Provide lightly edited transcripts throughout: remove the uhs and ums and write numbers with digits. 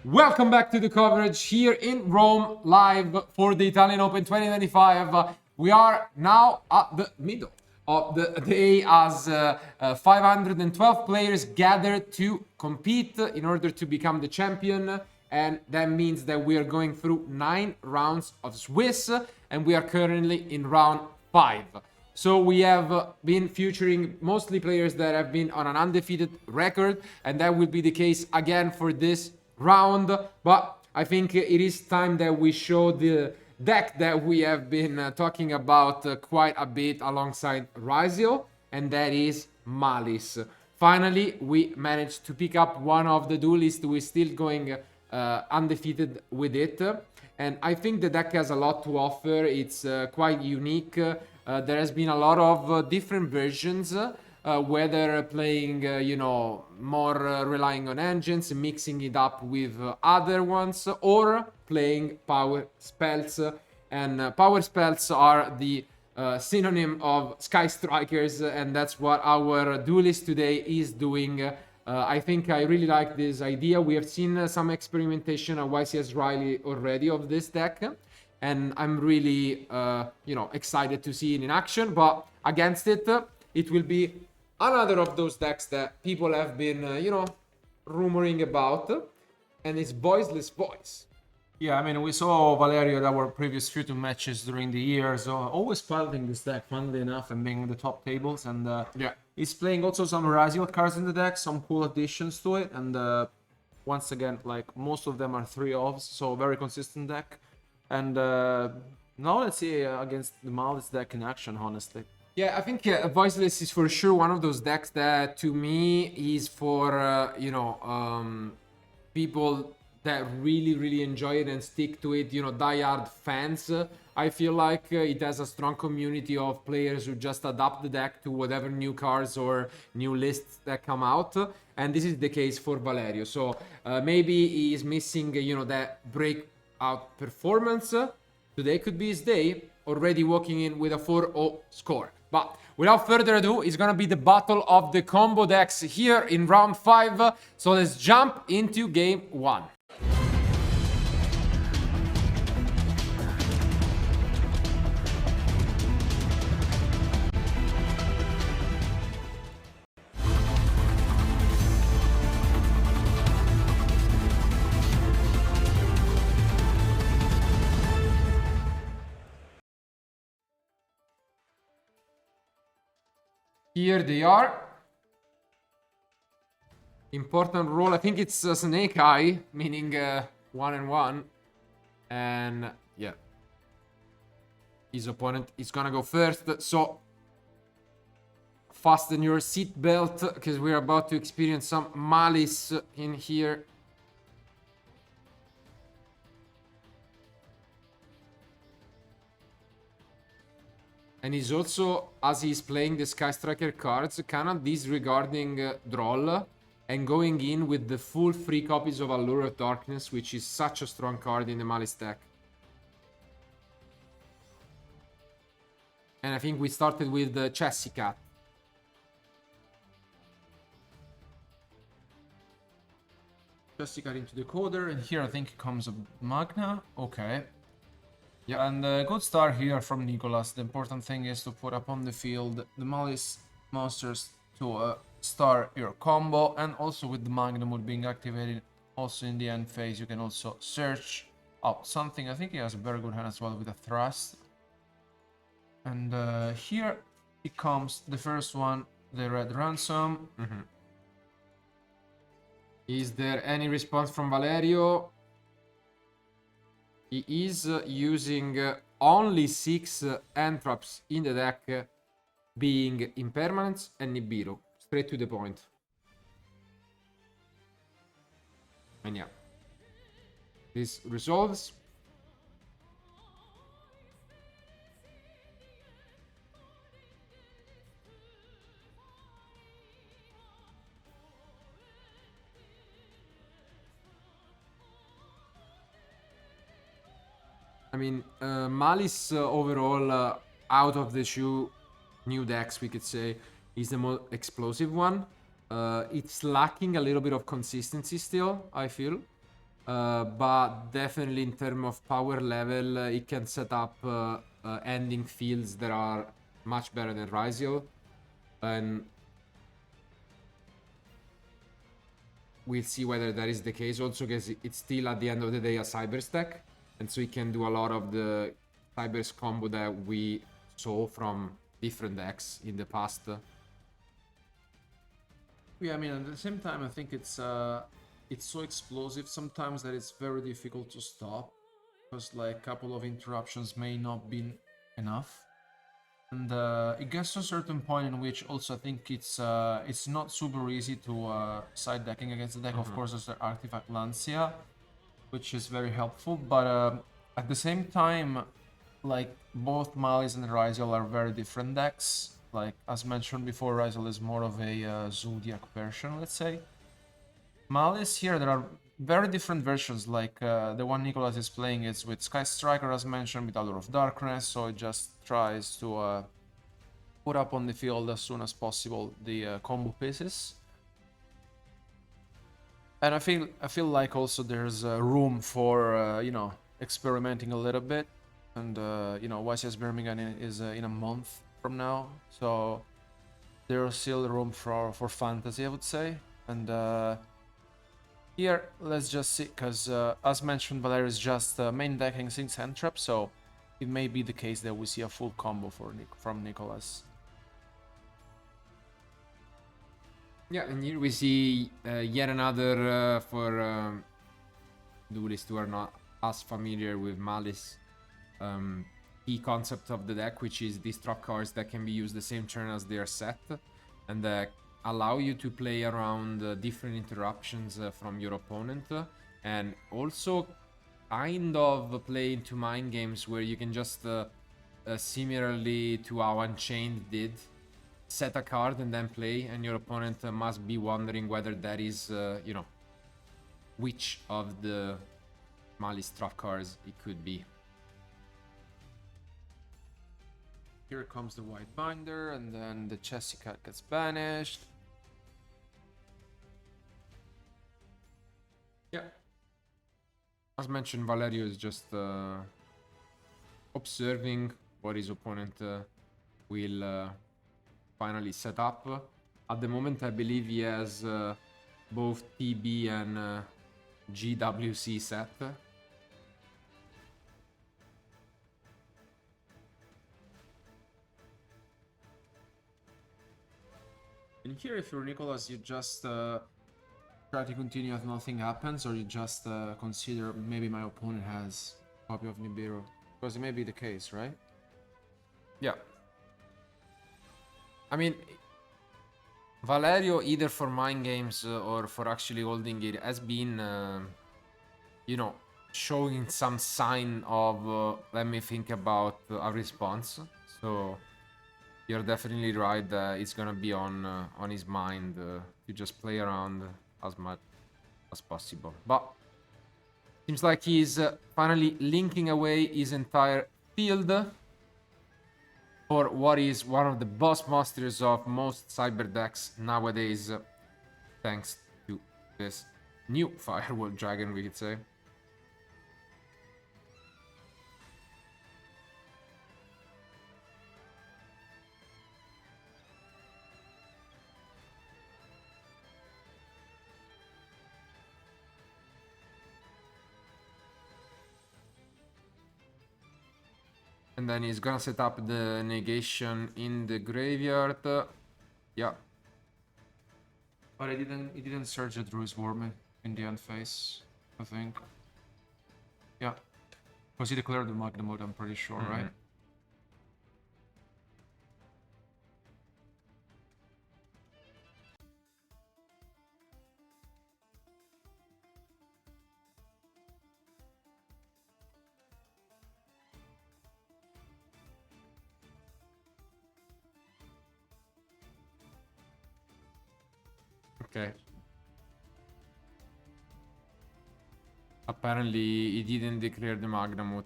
Welcome back to the coverage here in Rome, live for the Italian Open 2025. We are now at the middle of the day as 512 players gathered to compete in order to become the champion. And that means that we are going through 9 rounds of Swiss, and we are currently in round 5. So we have been featuring mostly players that have been on an undefeated record, and that will be the case again for this round. But I think it is time that we show the deck that we have been talking about quite a bit alongside Rizio, and that is Maliss. Finally, we managed to pick up one of the duelists. We're still going undefeated with it, and I think the deck has a lot to offer. It's quite unique. There has been a lot of different versions, whether playing, more relying on engines, mixing it up with other ones, or playing power spells. And power spells are the synonym of Sky Strikers, and that's what our duelist today is doing. I think I really like this idea. We have seen some experimentation at YCS Riley already of this deck, and I'm really, excited to see it in action. But against it, it will be another of those decks that people have been, rumoring about, and it's Voiceless Voice. Yeah, I mean, we saw Valerio at our previous few matches during the year, so always piloting this deck, funnily enough, and being in the top tables. And he's playing also some Razio cards in the deck, some cool additions to it. And once again, like most of them are 3-offs, so very consistent deck. And now let's see against the Maliss deck in action, honestly. Yeah, I think Voiceless is for sure one of those decks that, to me, is for, people that really enjoy it and stick to it, diehard fans. I feel like it has a strong community of players who just adapt the deck to whatever new cards or new lists that come out. And this is the case for Valerio. So maybe he is missing, that breakout performance. Today could be his day, already walking in with a 4-0 score. But without further ado, it's gonna be the battle of the combo decks here in round 5. So let's jump into game 1. Here they are. Important role. I think it's Snake Eye, meaning 1 and 1. And yeah, his opponent is gonna go first. So fasten your seatbelt, because we're about to experience some Maliss in here. And he's also, as he's playing the Sky Striker cards, kind of disregarding Droll and going in with the full 3 copies of Allure of Darkness, which is such a strong card in the Maliss deck. And I think we started with the Chessy Cat. Chessy Cat into the coder, and here I think comes a Magna. Okay. Yeah, and a good start here from Nicholas. The important thing is to put up on the field the Maliss monsters to start your combo, and also with the Magnum would being activated also in the end phase, you can also search out something. I think he has a very good hand as well with a Thrust. And here it comes the first one, the Red Ransom. Is there any response from Valerio? He is using only 6 Entraps in the deck, being Impermanence and Nibiru. Straight to the point. And yeah, this resolves. I mean, Maliss overall, out of the 2 new decks, we could say, is the most explosive one. It's lacking a little bit of consistency still, I feel. but definitely in terms of power level, it can set up ending fields that are much better than Ryziel. And we'll see whether that is the case. Also, because it's still at the end of the day a cyber stack, and so it can do a lot of the cybers combo that we saw from different decks in the past. Yeah, I mean, at the same time, I think it's so explosive sometimes that it's very difficult to stop, because like a couple of interruptions may not be enough, and it gets to a certain point in which also I think it's not super easy to side decking against the deck. Of course, there's the artifact Lancia, which is very helpful, but at the same time, like both Maliss and Ryziel are very different decks. Like as mentioned before, Ryziel is more of a Zodiac version, let's say. Maliss here, there are very different versions, like the one Nicholas is playing is with Sky Striker, as mentioned, with Allure of Darkness, so it just tries to put up on the field as soon as possible the combo pieces. And I feel like also there's room for you know, experimenting a little bit, and you know, YCS Birmingham is in a month from now, so there's still room for fantasy, I would say. And here, let's just see, because as mentioned, Valeria is just main decking 6 hand trap, so it may be the case that we see a full combo from Nicholas. Yeah, and here we see yet another for duelists who are not as familiar with Maliss. Key concept of the deck, which is these trap cards that can be used the same turn as they are set, and allow you to play around different interruptions from your opponent, and also kind of play into mind games where you can just similarly to how Unchained did, set a card and then play, and your opponent must be wondering whether that is you know, which of the Maliss trap cards it could be. Here comes the white binder, and then the Chessy Cat gets banished. Yeah. As mentioned, Valerio is just observing what his opponent will finally set up. At the moment, I believe he has both TB and GWC set. And here, if you're Nicholas, you just try to continue if nothing happens, or you just consider maybe my opponent has a copy of Nibiru, because it may be the case, right? Yeah. I mean, Valerio, either for mind games or for actually holding it, has been, you know, showing some sign of, let me think about a response. So you're definitely right that it's gonna be on his mind to just play around as much as possible. But seems like he's finally linking away his entire field for what is one of the boss monsters of most cyber decks nowadays, thanks to this new Firewall Dragon, we could say. And then he's gonna set up the negation in the graveyard. Yeah. But he didn't search the Druid's Worm in the end phase, I think. Yeah. Because he declared the Magnum mode, I'm pretty sure, right? Okay. Apparently, he didn't declare the Magnamut.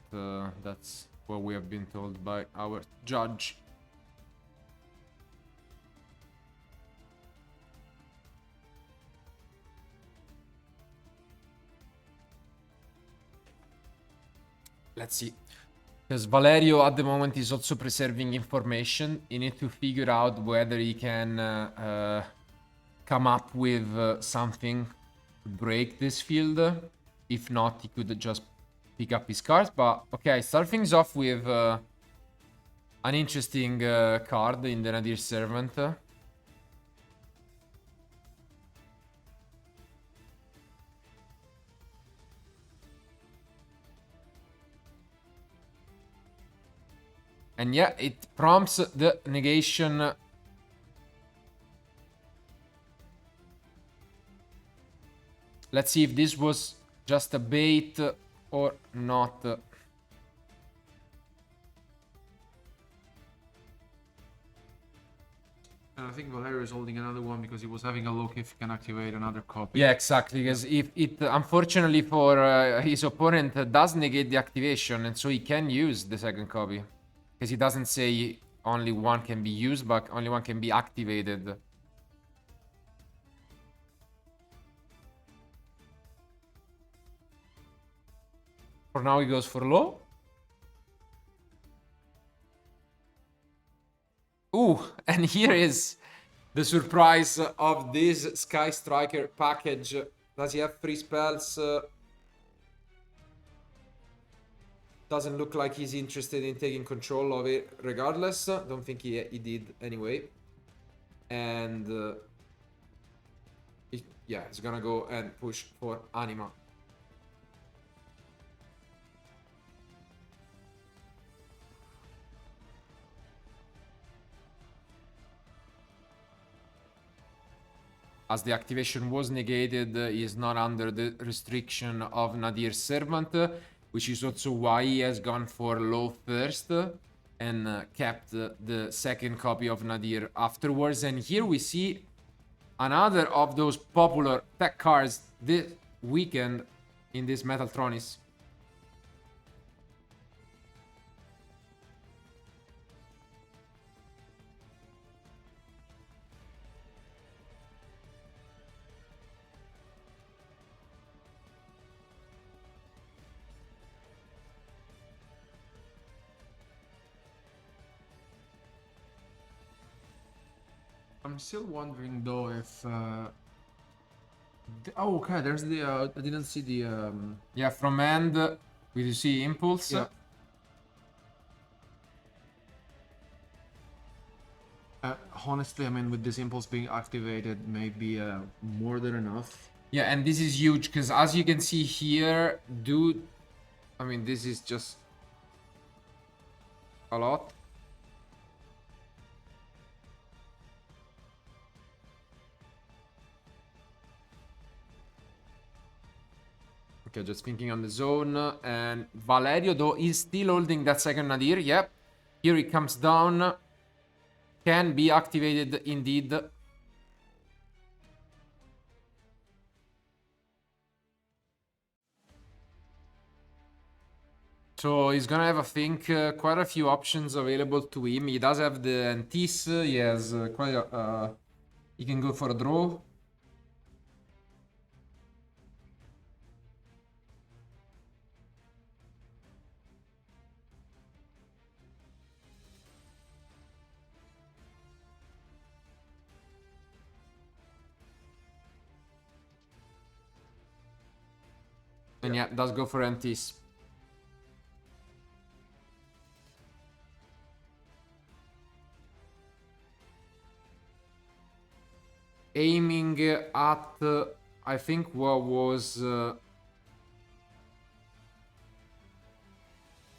That's what we have been told by our judge. let's see. Because Valerio at the moment is also preserving information. You need to figure out whether he can come up with something to break this field. If not, he could just pick up his cards. But okay, start things off with an interesting card in the Nadir Servant. And yeah, it prompts the negation. Let's see if this was just a bait or not. And I think Valerio is holding another one because he was having a look if he can activate another copy. Yeah, exactly. Because if it, unfortunately for his opponent, does negate the activation, and so he can use the second copy. Because he doesn't say only one can be used, but only one can be activated. For now, he goes for low. Ooh, and here is the surprise of this Sky Striker package. Does he have 3 spells? Doesn't look like he's interested in taking control of it regardless. Don't think he did anyway. And yeah, he's gonna go and push for Anima. As the activation was negated, he is not under the restriction of Nadir's Servant, which is also why he has gone for low first and kept the second copy of Nadir afterwards. And here we see another of those popular tech cards this weekend in this Metaltronis. I'm still wondering though if oh, okay, there's the I didn't see the Yeah, from end, we see Impulse. yeah. Honestly, I mean, with this impulse being activated, maybe more than enough. Yeah, and this is huge because as you can see here, dude, I mean, this is just a lot. Okay, just thinking on the zone. And Valerio, though, is still holding that second Nadir. Yep. Here he comes down. Can be activated indeed. So he's gonna have, I think, quite a few options available to him. He does have the Antis. He has quite a... he can go for a draw. And yeah, does go for Antis. Aiming at, I think, what was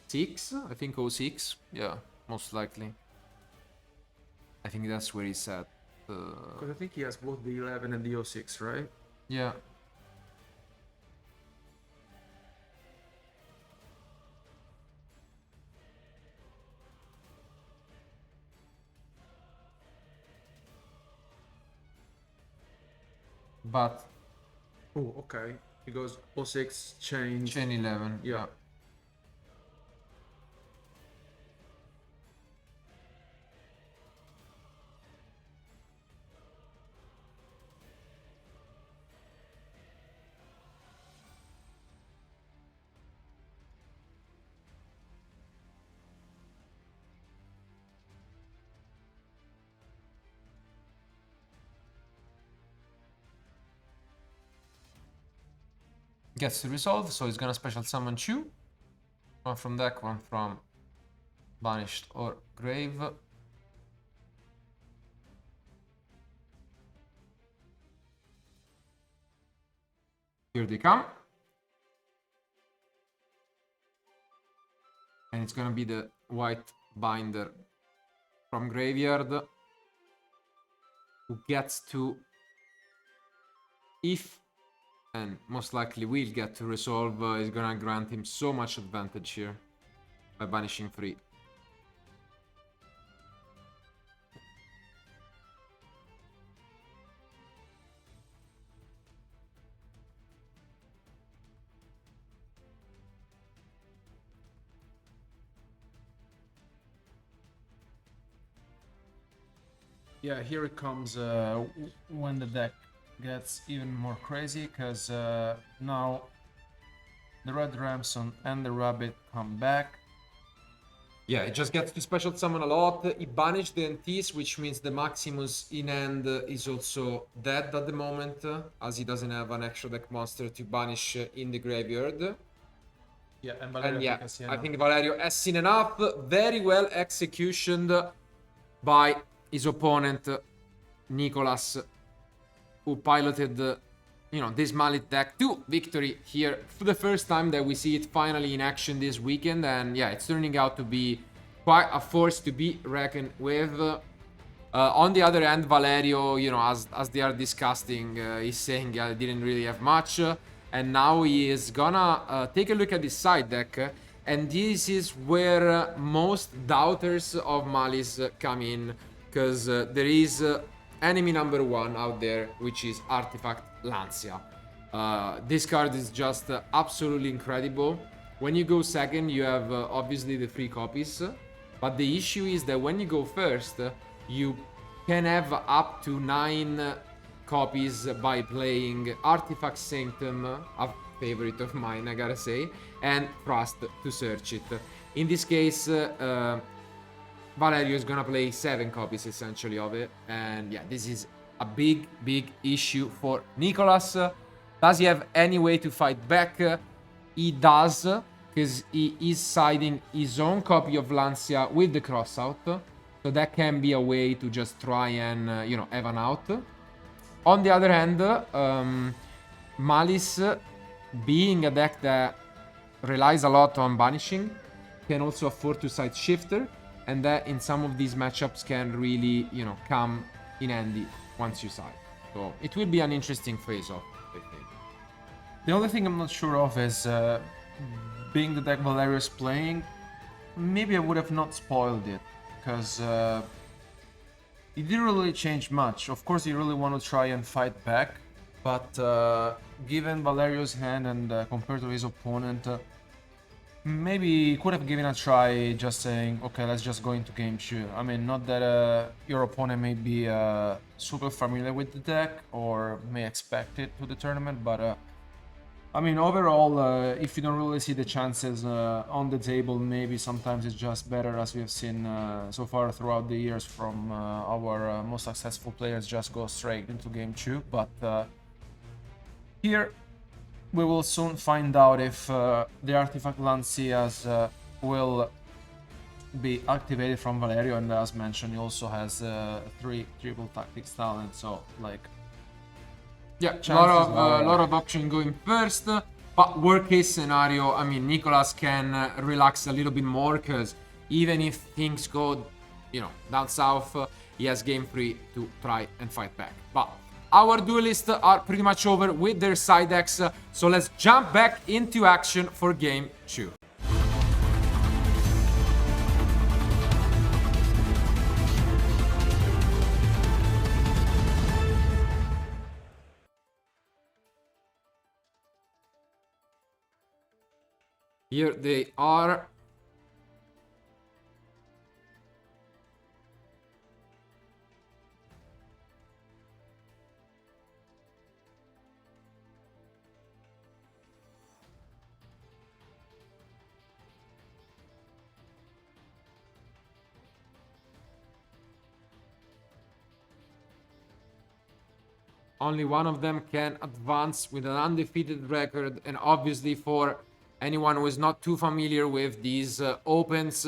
6? I think 06. Yeah, most likely. I think that's where he's at. Because I think he has both the 11 and the 06, right? Yeah. But Oh, okay. He goes 06, change. chain 11. Yeah. gets to resolve, so he's gonna special summon two. One from deck, one from banished or grave. Here they come. And it's gonna be the white binder from graveyard who gets to, if and most likely will get to resolve, is gonna grant him so much advantage here by banishing 3. Yeah, here it comes when the deck gets even more crazy, because now the Red Ramson and the Rabbit come back. Yeah, it just gets to special summon a lot. He banished the NTs, which means the Maximus in hand is also dead at the moment, as he doesn't have an extra deck monster to banish in the graveyard. Yeah, and Valerio And yeah, Picassiano. I think Valerio has seen enough. Very well executioned by his opponent, Nicolas, who piloted, this Maliss deck to victory here for the first time that we see it finally in action this weekend. And yeah, it's turning out to be quite a force to be reckoned with. On the other hand, Valerio, as they are discussing, he's saying I didn't really have much. And now he is gonna take a look at his side deck. And this is where most doubters of Maliss come in. Because there is enemy number 1 out there, which is Artifact Lancia. This card is just absolutely incredible. When you go second, you have obviously the 3 copies. But the issue is that when you go first, you can have up to 9 copies by playing Artifact Sanctum, a favorite of mine, I gotta say, and Trust to search it. In this case, Valerio is gonna play 7 copies essentially of it. And yeah, this is a big issue for Nicolas. Does he have any way to fight back? He does, because he is siding his own copy of Lancia with the crossout. So that can be a way to just try and, even out. On the other hand, Maliss, being a deck that relies a lot on banishing, can also afford to side Shifter. And that in some of these matchups can really, come in handy once you side. So it will be an interesting face-off, I think. The only thing I'm not sure of is, being the deck Valerio's playing, maybe I would have not spoiled it, because it didn't really change much. Of course, you really want to try and fight back, but given Valerio's hand and compared to his opponent, maybe could have given a try just saying, okay, let's just go into game 2. I mean, not that your opponent may be super familiar with the deck or may expect it to the tournament, but I mean, overall, if you don't really see the chances on the table, maybe sometimes it's just better, as we have seen so far throughout the years from our most successful players, just go straight into game 2. But here, we will soon find out if the Artifact Lancias will be activated from Valerio, and as mentioned, he also has 3 triple tactics talent, so like... Yeah, a lot of option going first, but worst case scenario, I mean, Nicolas can relax a little bit more, because even if things go, down south, he has game 3 to try and fight back. But our duelists are pretty much over with their side decks, so let's jump back into action for game 2. Here they are. only one of them can advance with an undefeated record. And obviously, for anyone who is not too familiar with these opens,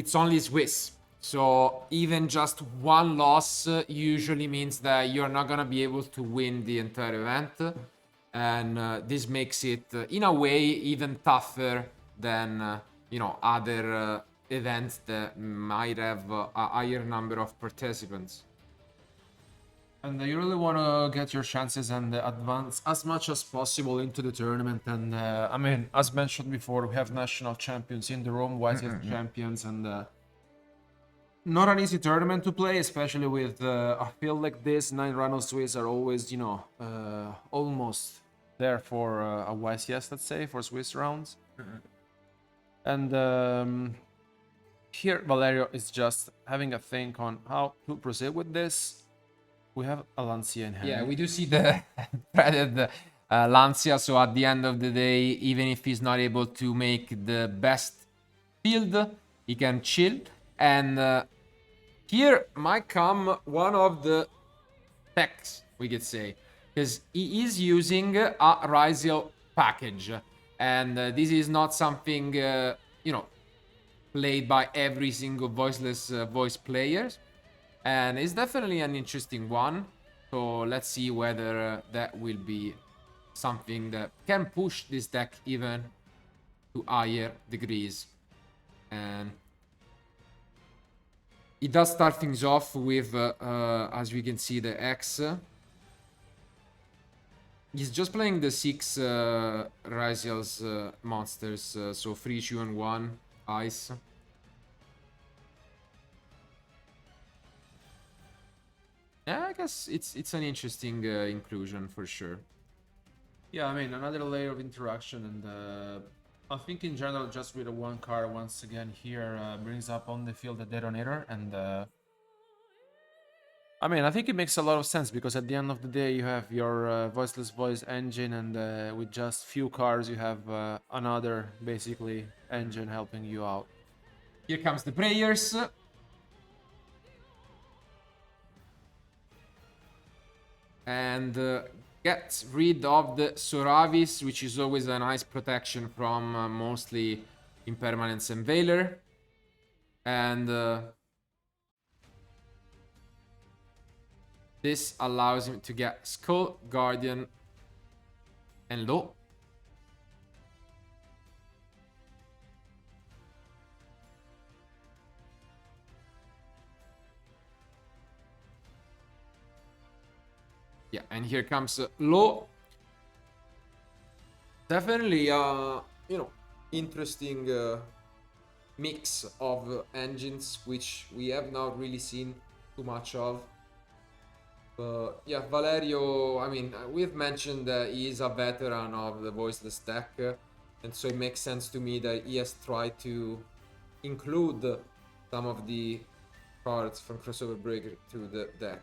it's only Swiss. So even just one loss usually means that you're not gonna be able to win the entire event, and this makes it, in a way, even tougher than other events that might have a higher number of participants. And you really want to get your chances and advance as much as possible into the tournament. And I mean, as mentioned before, we have national champions in the Rome, Voiceless champions, and not an easy tournament to play, especially with a field like this. 9 Rano Swiss are always, almost there for a Voiceless, let's say, for Swiss rounds. And here, Valerio is just having a think on how to proceed with this. We have a Lancia in hand. Yeah, we do see the threaded Lancia, so at the end of the day, even if he's not able to make the best field, he can chill. And here might come one of the techs, we could say, because he is using a Ryzel package. And this is not something, played by every single Voiceless voice players. And it's definitely an interesting one. So let's see whether that will be something that can push this deck even to higher degrees. And it does start things off with, as we can see, the X. He's just playing the 6 Ryzel's monsters, so 3, 2, and 1 ice. Yeah, I guess it's an interesting inclusion for sure. Yeah, I mean, another layer of interaction, and I think in general, just with a 1 card once again here brings up on the field the detonator, and I mean, I think it makes a lot of sense because at the end of the day, you have your Voiceless voice engine, and with just few cards, you have another basically engine helping you out. Here comes the prayers. And gets rid of the Soravis, which is always a nice protection from mostly Impermanence and Veiler. And this allows him to get Skull, Guardian, and Low. Yeah, and here comes Low. Definitely, interesting mix of engines, which we have not really seen too much of. But yeah, Valerio, I mean, we've mentioned that he is a veteran of the Voiceless deck, and so it makes sense to me that he has tried to include some of the cards from Crossover Breaker to the deck.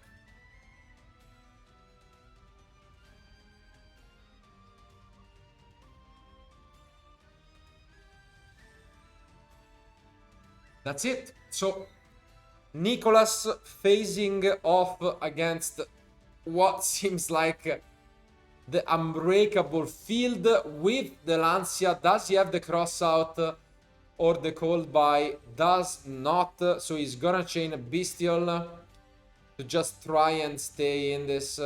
That's it. So Nicolas facing off against what seems like the unbreakable field with the Lancia. Does he have the cross out or the cold buy? Does not. So he's gonna chain a Bestial to just try and stay in this.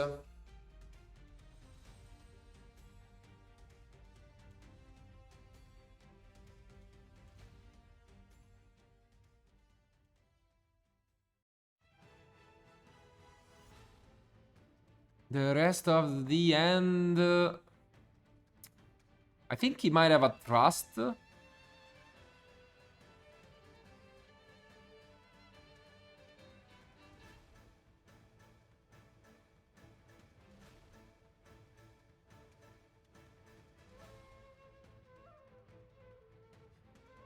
The rest of the end, I think he might have a trust.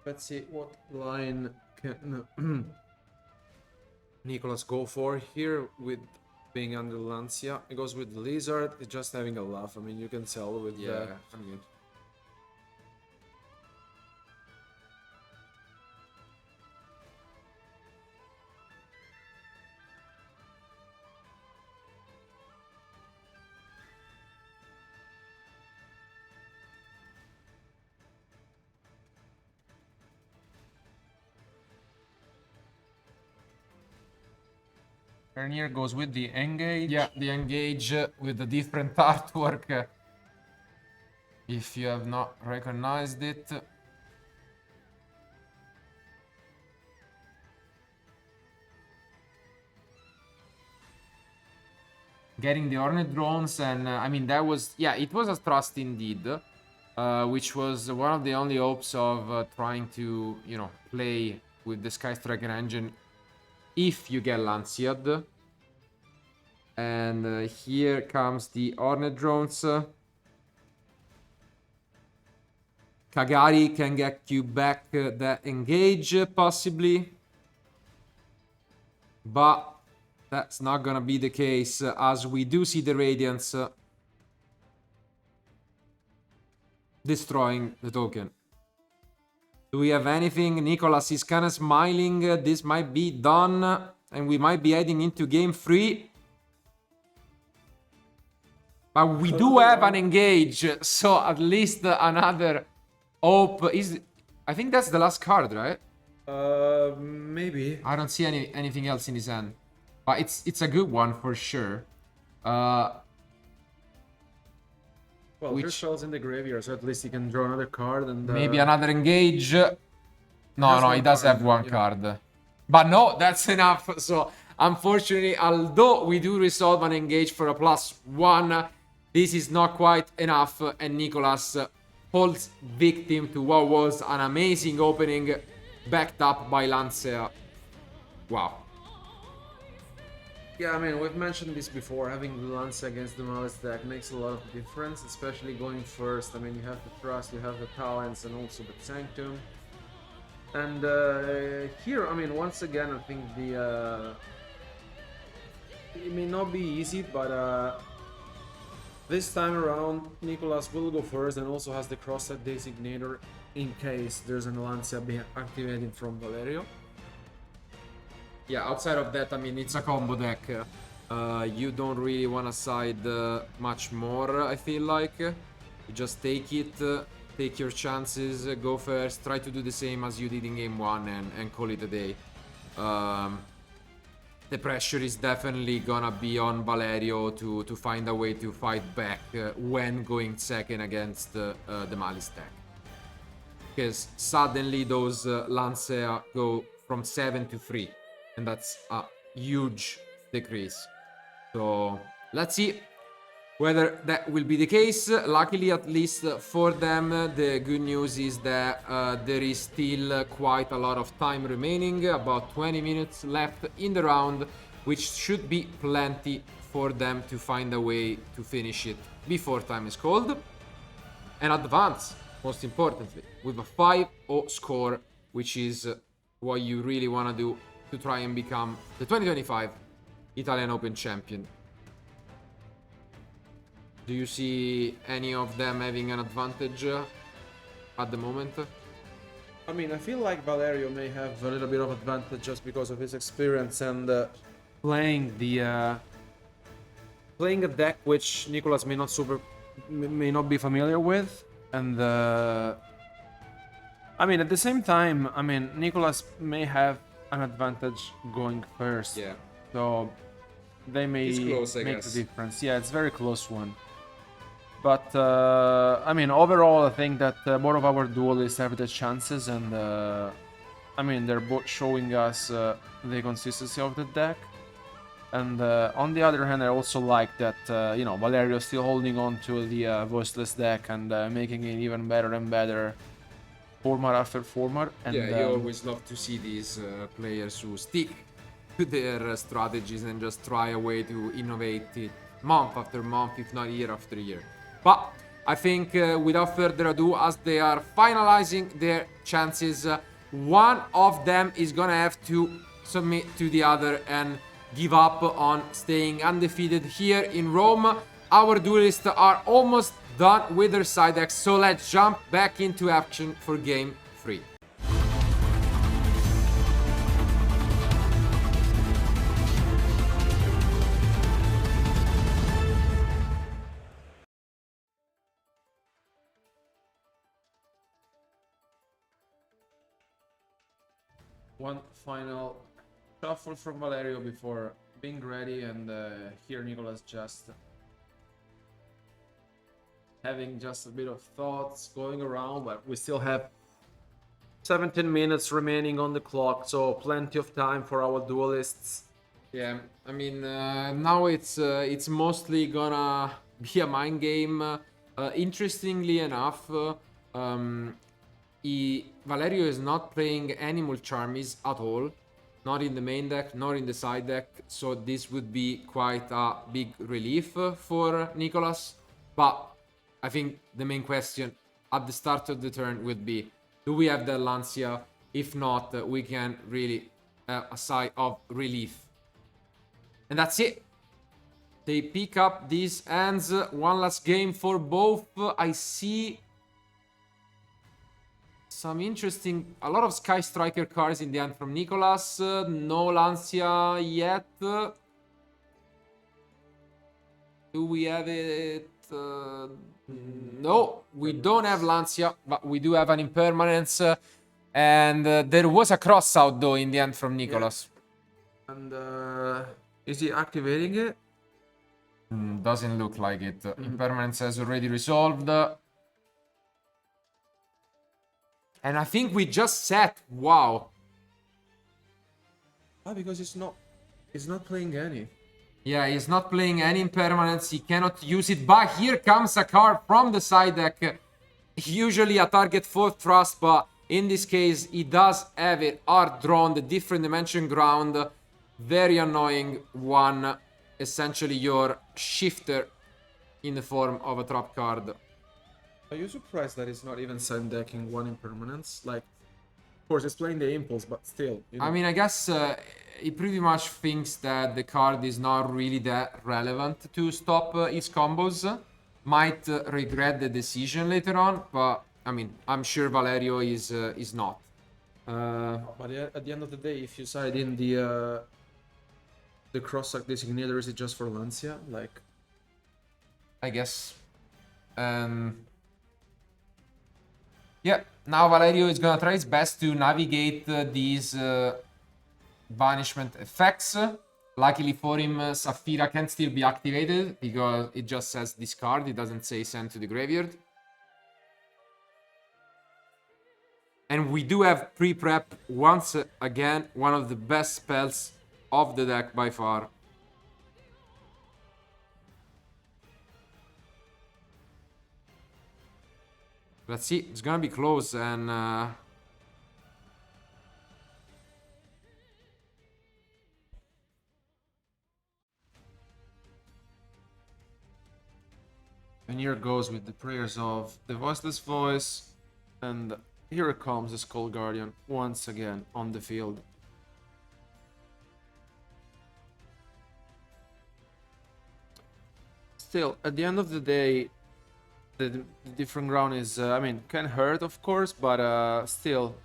Let's see what line can Nicolas go for here with being under Lancia. It goes with Lizard. It's just having a laugh. I mean, you can tell with I mean, Vernier goes with the engage. Yeah, the engage with the different artwork. If you have not recognized it. Getting the Hornet drones, and I mean, that was, yeah, it was a trust indeed, which was one of the only hopes of trying to, you know, play with the Sky Striker engine if you get Lanciad. And here comes the Hornet drones. Kagari can get you back that engage, possibly. But that's not gonna be the case, as we do see the Radiance destroying the token. Do we have anything? Nicholas is kind of smiling. This might be done, and we might be heading into game 3. But we do have an engage, so at least another hope is... I think that's the last card, right? Maybe. I don't see anything else in his hand. But it's a good one for sure. Well, there's spells in the graveyard, so at least he can draw another card and... Maybe another engage. No, he does have one card. But no, that's enough. So, unfortunately, although we do resolve an engage for a +1, this is not quite enough. And Nicholas falls victim to what was an amazing opening, backed up by Lancea. Wow. Yeah, I mean, we've mentioned this before. Having the Lance against the Maliss deck makes a lot of difference, especially going first. I mean, you have the trust, you have the talents, and also the Sanctum. And here, I mean, once again, I think the... it may not be easy, but this time around, Nicholas will go first and also has the cross-set designator in case there's an Lancia being activated from Valerio. Yeah, outside of that, I mean, it's a combo deck. You don't really want to side much more, I feel like. You just take it, take your chances, go first, try to do the same as you did in game 1 and call it a day. The pressure is definitely gonna be on Valerio to find a way to fight back when going second against the Maliss deck. Because suddenly those Lancea go from 7 to 3. And that's a huge decrease. So let's see whether that will be the case. Luckily, at least for them, the good news is that there is still quite a lot of time remaining. About 20 minutes left in the round, which should be plenty for them to find a way to finish it before time is called. And advance, most importantly, with a 5-0 score, which is what you really want to do to try and become the 2025 Italian Open champion. Do you see any of them having an advantage at the moment? I mean, I feel like Valerio may have a little bit of advantage just because of his experience and playing a deck which Nicholas may not be familiar with, and I mean, at the same time, I mean, Nicholas may have an advantage going first. Yeah. So they may close, I make guess. the difference. Yeah, it's a very close one. But I mean, overall, I think that both of our duelists have the chances, and I mean, they're both showing us the consistency of the deck. And on the other hand, I also like that you know, Valerio is still holding on to the Voiceless deck and making it even better and better, format after format. And Yeah, you always love to see these players who stick to their strategies and just try a way to innovate it month after month, if not year after year. But I think without further ado, as they are finalizing their chances, one of them is gonna have to submit to the other and give up on staying undefeated here in Rome. Our duelists are almost done with their side decks, so let's jump back into action for game 3. one final shuffle from Valerio before being ready, and here Nicholas just having just a bit of thoughts going around, but we still have 17 minutes remaining on the clock, so plenty of time for our duelists. Yeah, I mean, now it's mostly gonna be a mind game. Interestingly enough, Valerio is not playing any Mulcharmies at all, not in the main deck, nor in the side deck. So this would be quite a big relief for Nicholas. But I think the main question at the start of the turn would be, do we have the Lancia? If not, we can really have a sigh of relief. And that's it. They pick up these hands. One last game for both. I see some interesting, a lot of Sky Striker cards in the end from Nicholas. No Lancia yet. Do we have it? No, we don't have Lancia, but we do have an Impermanence. And there was a cross out though in the end from Nicholas. Yeah. And is he activating it? Doesn't look like it. Impermanence has already resolved. And I think we just set. Wow. Because he's not playing any. Yeah, he's not playing any Impermanence. He cannot use it. But here comes a card from the side deck. Usually a target for Trust, but in this case, he does have it. Art drawn, the different dimension ground. Very annoying one. Essentially your shifter in the form of a trap card. Are you surprised that it's not even side decking one Impermanence? Like, of course, it's playing the Impulse, but still. You know. I mean, I guess he pretty much thinks that the card is not really that relevant to stop his combos. Might regret the decision later on, but I mean, I'm sure Valerio is not. But at the end of the day, if you side in the cross-sack designator, is it just for Lancia? Like, I guess. Yeah, now Valerio is gonna try his best to navigate these banishment effects. Luckily for him, Saphira can still be activated because it just says discard. It doesn't say send to the graveyard. And we do have pre-prep once again, one of the best spells of the deck by far. Let's see, it's gonna be close and and here goes with the prayers of the Voiceless Voice, and here comes the Skull Guardian once again on the field. Still, at the end of the day, the different ground is, I mean, can hurt, of course, but still.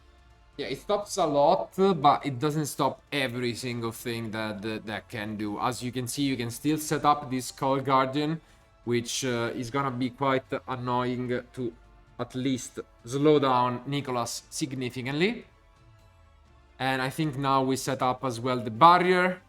yeah, it stops a lot, but it doesn't stop every single thing that the deck can do. As you can see, you can still set up this Skull Guardian, which is gonna be quite annoying to at least slow down Nicholas significantly. And I think now we set up as well the barrier.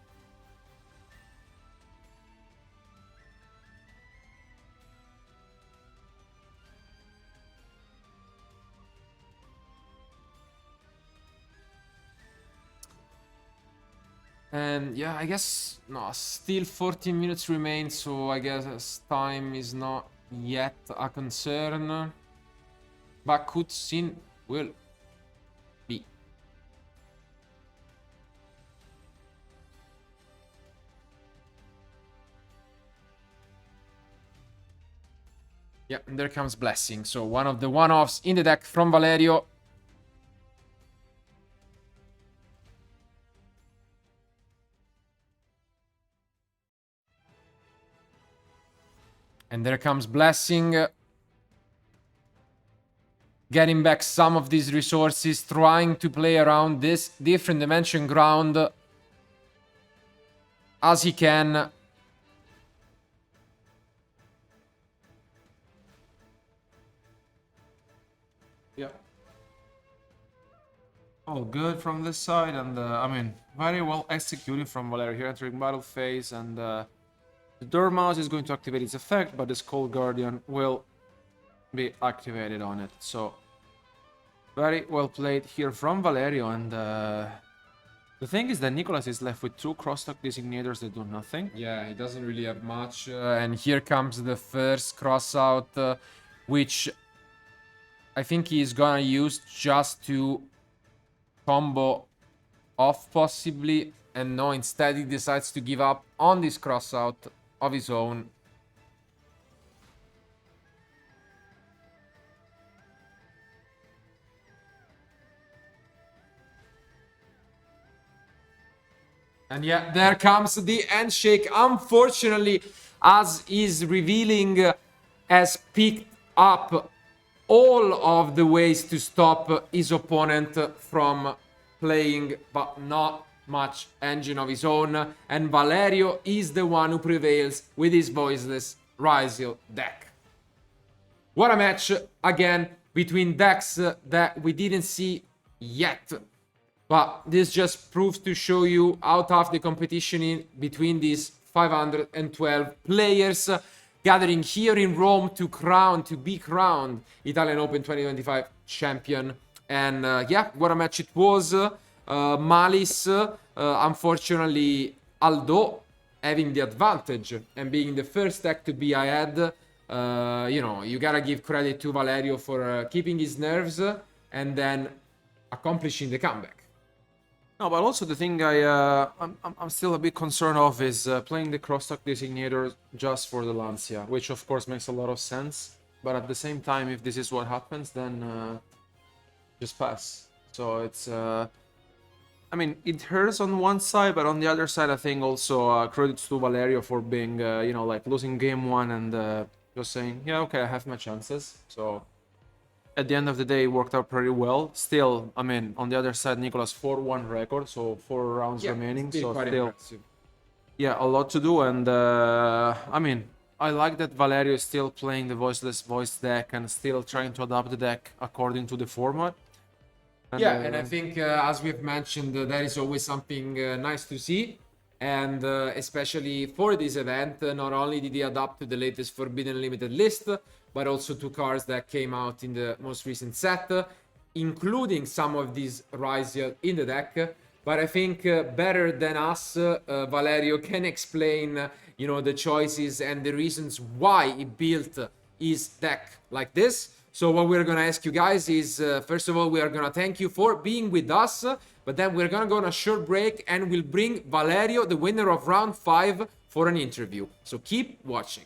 And yeah, I guess, no, still 14 minutes remain, so I guess time is not yet a concern. But cutscene will be. Yeah, and there comes Blessing. So one of the one-offs in the deck from Valerio. And there comes Blessing. Getting back some of these resources, trying to play around this different dimension ground as he can. Yeah. All good from this side, and I mean, very well executed from Valerio here entering battle phase, and the Dormouse is going to activate its effect, but the Skull Guardian will be activated on it. So, very well played here from Valerio, and the thing is that Nicolas is left with 2 crosstalk designators that do nothing. Yeah, he doesn't really have much. And here comes the first crossout, which I think he's gonna use just to combo off possibly. And no, instead he decides to give up on this crossout of his own. And yeah, there comes the handshake. Unfortunately, as is revealing, has picked up all of the ways to stop his opponent from playing, but not much engine of his own. And Valerio is the one who prevails with his Voiceless Ryziel deck. What a match, again, between decks that we didn't see yet. But this just proves to show you how tough the competition is between these 512 players gathering here in Rome to be crowned Italian Open 2025 champion. And yeah, what a match it was. Maliss, unfortunately, although having the advantage and being the first deck to be ahead, you know, you gotta give credit to Valerio for keeping his nerves and then accomplishing the comeback. No, but also the thing I'm still a bit concerned of is playing the crosstalk designator just for the Lancia, which of course makes a lot of sense. But at the same time, if this is what happens, then just pass. So it's, I mean, it hurts on one side, but on the other side, I think also credits to Valerio for being, you know, like losing game 1 and just saying, yeah, okay, I have my chances. So at the end of the day, it worked out pretty well. Still, I mean, on the other side, Nicolas 4-1 record, so 4 rounds remaining. So still, impressive. yeah, a lot to do. And I mean, I like that Valerio is still playing the Voiceless voice deck and still trying to adapt the deck according to the format. And, yeah, and I think, as we've mentioned, that is always something nice to see. And especially for this event, not only did he adapt to the latest Forbidden Limited list, but also 2 cards that came out in the most recent set, including some of these Ryziel in the deck. But I think better than us, Valerio can explain, you know, the choices and the reasons why he built his deck like this. So what we're gonna ask you guys is, first of all, we are gonna thank you for being with us, but then we're gonna go on a short break and we'll bring Valerio, the winner of round 5, for an interview. So keep watching.